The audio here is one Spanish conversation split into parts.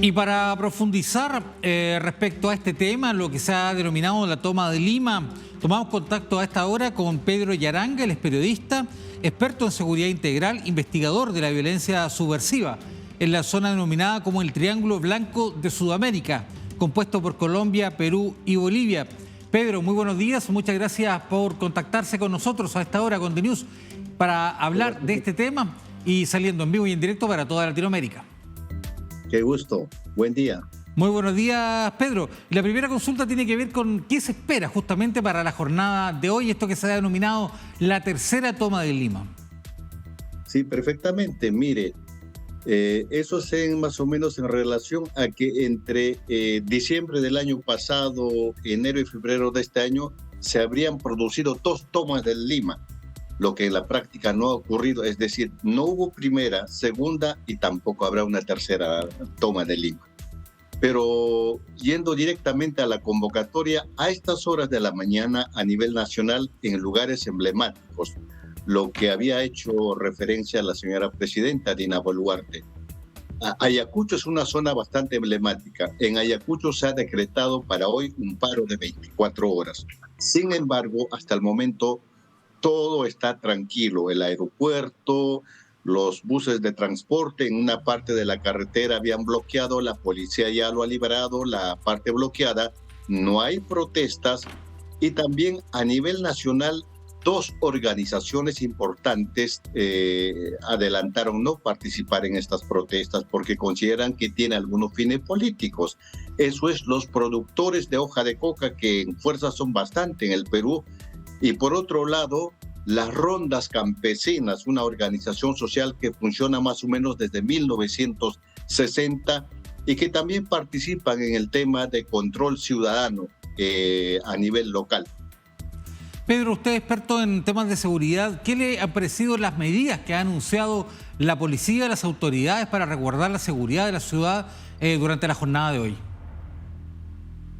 Y para profundizar respecto a este tema, lo que se ha denominado la toma de Lima, tomamos contacto a esta hora con Pedro Yaranga, él es periodista, experto en seguridad integral, investigador de la violencia subversiva en la zona denominada como el Triángulo Blanco de Sudamérica, compuesto por Colombia, Perú y Bolivia. Pedro, muy buenos días, muchas gracias por contactarse con nosotros a esta hora con The News para hablar de este tema y saliendo en vivo y en directo para toda Latinoamérica. Qué gusto. Buen día. Muy buenos días, Pedro. La primera consulta tiene que ver con qué se espera justamente para la jornada de hoy, esto que se ha denominado la tercera toma de Lima. Sí, perfectamente. Mire, eso es más o menos en relación a que entre diciembre del año pasado, enero y febrero de este año, se habrían producido 2 tomas de Lima, lo que en la práctica no ha ocurrido, es decir, no hubo primera, segunda y tampoco habrá una tercera toma de Lima. Pero yendo directamente a la convocatoria, a estas horas de la mañana a nivel nacional en lugares emblemáticos, lo que había hecho referencia a la señora presidenta Dina Boluarte. Ayacucho es una zona bastante emblemática. En Ayacucho se ha decretado para hoy un paro de 24 horas. Sin embargo, hasta el momento todo está tranquilo. El aeropuerto, los buses de transporte en una parte de la carretera habían bloqueado, la policía ya lo ha liberado, la parte bloqueada, no hay protestas y también a nivel nacional 2 organizaciones importantes adelantaron no participar en estas protestas porque consideran que tiene algunos fines políticos. Eso es los productores de hoja de coca, que en fuerza son bastante en el Perú, y por otro lado, las Rondas Campesinas, una organización social que funciona más o menos desde 1960 y que también participan en el tema de control ciudadano a nivel local. Pedro, usted es experto en temas de seguridad. ¿Qué le han parecido las medidas que ha anunciado la policía y las autoridades para resguardar la seguridad de la ciudad durante la jornada de hoy?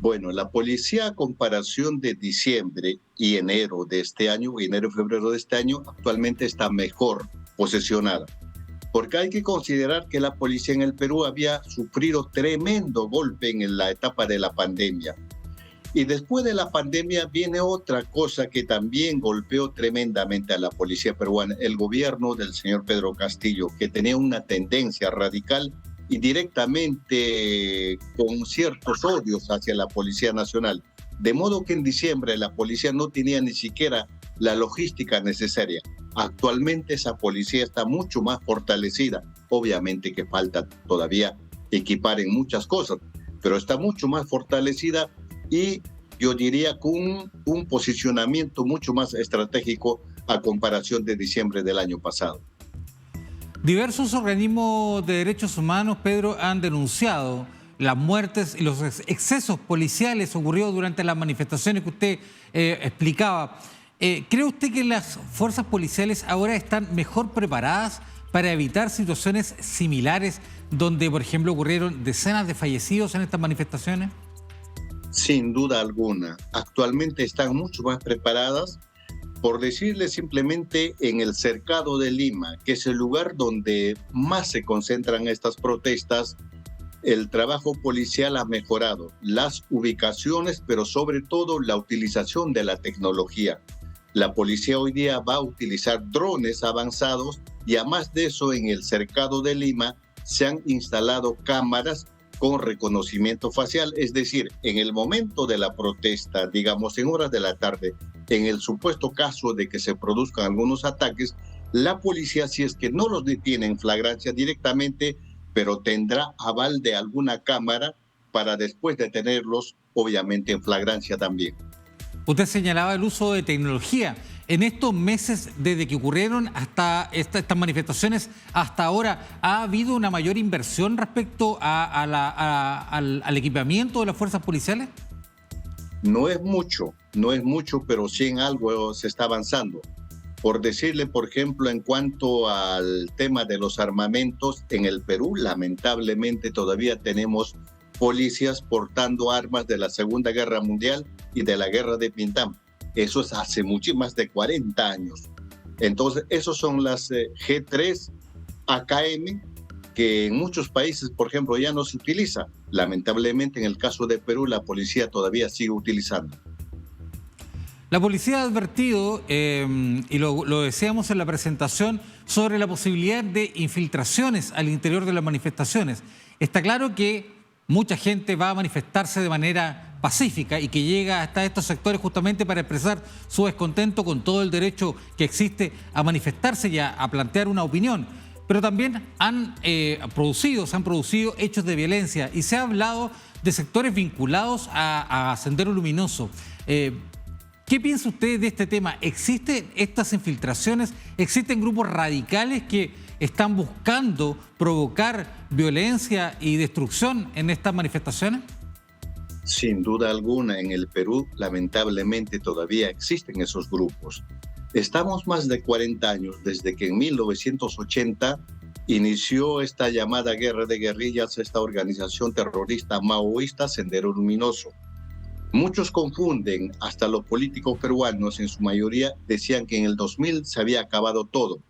Bueno, la policía a comparación de diciembre y enero de este año, enero y febrero de este año, actualmente está mejor posicionada. Porque hay que considerar que la policía en el Perú había sufrido tremendo golpe en la etapa de la pandemia. Y después de la pandemia viene otra cosa que también golpeó tremendamente a la policía peruana, el gobierno del señor Pedro Castillo, que tenía una tendencia radical y directamente con ciertos odios hacia la Policía Nacional. De modo que en diciembre la policía no tenía ni siquiera la logística necesaria. Actualmente esa policía está mucho más fortalecida. Obviamente que falta todavía equipar en muchas cosas, pero está mucho más fortalecida y yo diría con un posicionamiento mucho más estratégico a comparación de diciembre del año pasado. Diversos organismos de derechos humanos, Pedro, han denunciado las muertes y los excesos policiales ocurridos durante las manifestaciones que usted explicaba. ¿Cree usted que las fuerzas policiales ahora están mejor preparadas para evitar situaciones similares donde, por ejemplo, ocurrieron decenas de fallecidos en estas manifestaciones? Sin duda alguna. Actualmente están mucho más preparadas. Por decirle simplemente, en el cercado de Lima, que es el lugar donde más se concentran estas protestas, el trabajo policial ha mejorado, las ubicaciones, pero sobre todo la utilización de la tecnología. La policía hoy día va a utilizar drones avanzados y además de eso, en el cercado de Lima se han instalado cámaras con reconocimiento facial, es decir, en el momento de la protesta, digamos en horas de la tarde, en el supuesto caso de que se produzcan algunos ataques, la policía, si es que no los detiene en flagrancia directamente, pero tendrá aval de alguna cámara para después detenerlos, obviamente en flagrancia también. Usted señalaba el uso de tecnología. En estos meses, desde que ocurrieron hasta estas manifestaciones, hasta ahora, ¿ha habido una mayor inversión respecto al equipamiento de las fuerzas policiales? No es mucho, pero sí en algo se está avanzando. Por decirle, por ejemplo, en cuanto al tema de los armamentos, en el Perú, lamentablemente todavía tenemos policías portando armas de la Segunda Guerra Mundial y de la Guerra de Vietnam. Eso es hace mucho más de 40 años. Entonces, esos son las G3 AKM que en muchos países, por ejemplo, ya no se utiliza. Lamentablemente, en el caso de Perú, la policía todavía sigue utilizando. La policía ha advertido, y lo decíamos en la presentación, sobre la posibilidad de infiltraciones al interior de las manifestaciones. Está claro que mucha gente va a manifestarse de manera pacífica y que llega hasta estos sectores justamente para expresar su descontento con todo el derecho que existe a manifestarse y a plantear una opinión. Pero también se han producido hechos de violencia y se ha hablado de sectores vinculados a Sendero Luminoso. ¿Qué piensa usted de este tema? ¿Existen estas infiltraciones? ¿Existen grupos radicales que están buscando provocar violencia y destrucción en estas manifestaciones? Sin duda alguna, en el Perú, lamentablemente, todavía existen esos grupos. Estamos más de 40 años desde que en 1980 inició esta llamada guerra de guerrillas, esta organización terrorista maoísta Sendero Luminoso. Muchos confunden, hasta los políticos peruanos en su mayoría decían que en el 2000 se había acabado todo,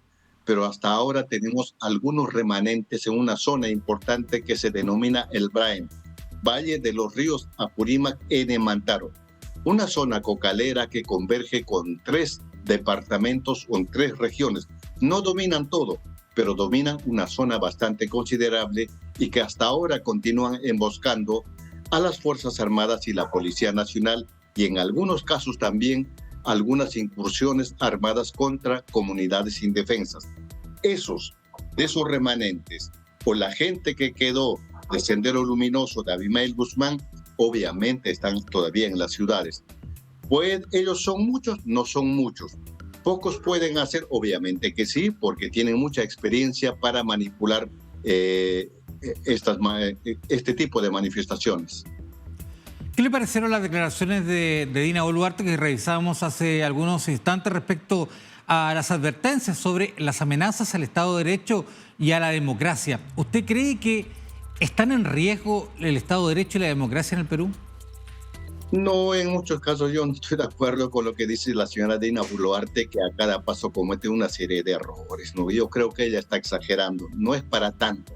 pero hasta ahora tenemos algunos remanentes en una zona importante que se denomina el Braem, Valle de los Ríos Apurímac en Mantaro, una zona cocalera que converge con 3 departamentos o en 3 regiones. No dominan todo, pero dominan una zona bastante considerable y que hasta ahora continúan emboscando a las Fuerzas Armadas y la Policía Nacional y en algunos casos también algunas incursiones armadas contra comunidades indefensas. De esos remanentes o la gente que quedó de Sendero Luminoso de Abimael Guzmán, obviamente están todavía en las ciudades. Pues ellos son muchos, no son muchos. Pocos pueden hacer, obviamente que sí, porque tienen mucha experiencia para manipular este tipo de manifestaciones. ¿Qué le parecieron las declaraciones de Dina Boluarte que revisábamos hace algunos instantes respecto a las advertencias sobre las amenazas al Estado de Derecho y a la democracia? ¿Usted cree que están en riesgo el Estado de Derecho y la democracia en el Perú? No, en muchos casos yo no estoy de acuerdo con lo que dice la señora Dina Boluarte, que a cada paso comete una serie de errores, ¿no? Yo creo que ella está exagerando, no es para tanto.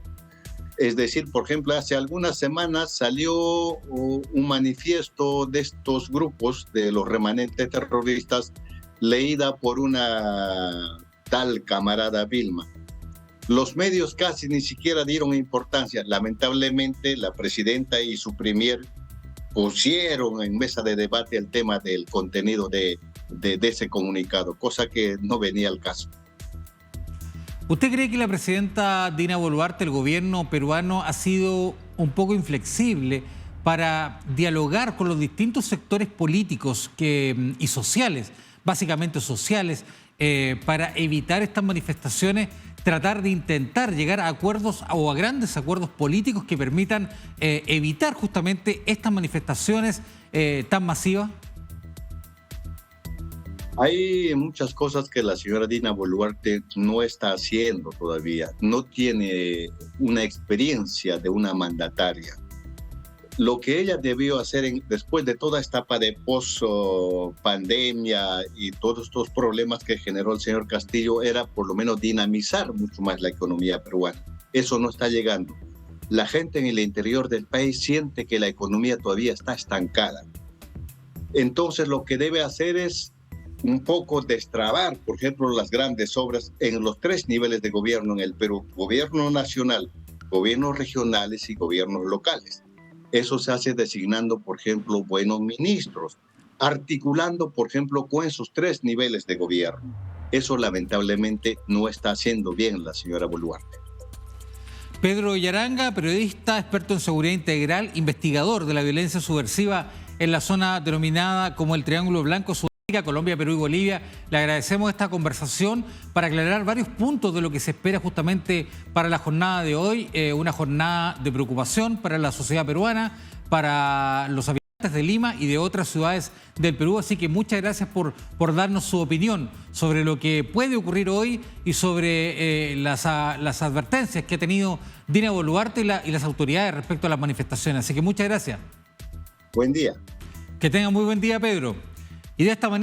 Es decir, por ejemplo, hace algunas semanas salió un manifiesto de estos grupos, de los remanentes terroristas, leída por una tal camarada Vilma. Los medios casi ni siquiera dieron importancia. Lamentablemente, la presidenta y su premier pusieron en mesa de debate el tema del contenido de ese comunicado, cosa que no venía al caso. ¿Usted cree que la presidenta Dina Boluarte, el gobierno peruano, ha sido un poco inflexible para dialogar con los distintos sectores políticos y sociales, básicamente sociales, para evitar estas manifestaciones, tratar de intentar llegar a acuerdos o a grandes acuerdos políticos que permitan evitar justamente estas manifestaciones tan masivas? Hay muchas cosas que la señora Dina Boluarte no está haciendo todavía. No tiene una experiencia de una mandataria. Lo que ella debió hacer después de toda esta etapa de post-pandemia y todos estos problemas que generó el señor Castillo era por lo menos dinamizar mucho más la economía peruana. Eso no está llegando. La gente en el interior del país siente que la economía todavía está estancada. Entonces lo que debe hacer es un poco destrabar, por ejemplo, las grandes obras en los 3 niveles de gobierno en el Perú: gobierno nacional, gobiernos regionales y gobiernos locales. Eso se hace designando, por ejemplo, buenos ministros, articulando, por ejemplo, con esos 3 niveles de gobierno. Eso lamentablemente no está haciendo bien la señora Boluarte. Pedro Yaranga, periodista, experto en seguridad integral, investigador de la violencia subversiva en la zona denominada como el Triángulo Blanco, Colombia, Perú y Bolivia. Le agradecemos esta conversación para aclarar varios puntos de lo que se espera justamente para la jornada de hoy, una jornada de preocupación para la sociedad peruana, para los habitantes de Lima y de otras ciudades del Perú. Así que muchas gracias por darnos su opinión sobre lo que puede ocurrir hoy y sobre las advertencias que ha tenido Dina Boluarte y las autoridades respecto a las manifestaciones. Así que muchas gracias. Buen día. Que tenga muy buen día, Pedro. Y de esta manera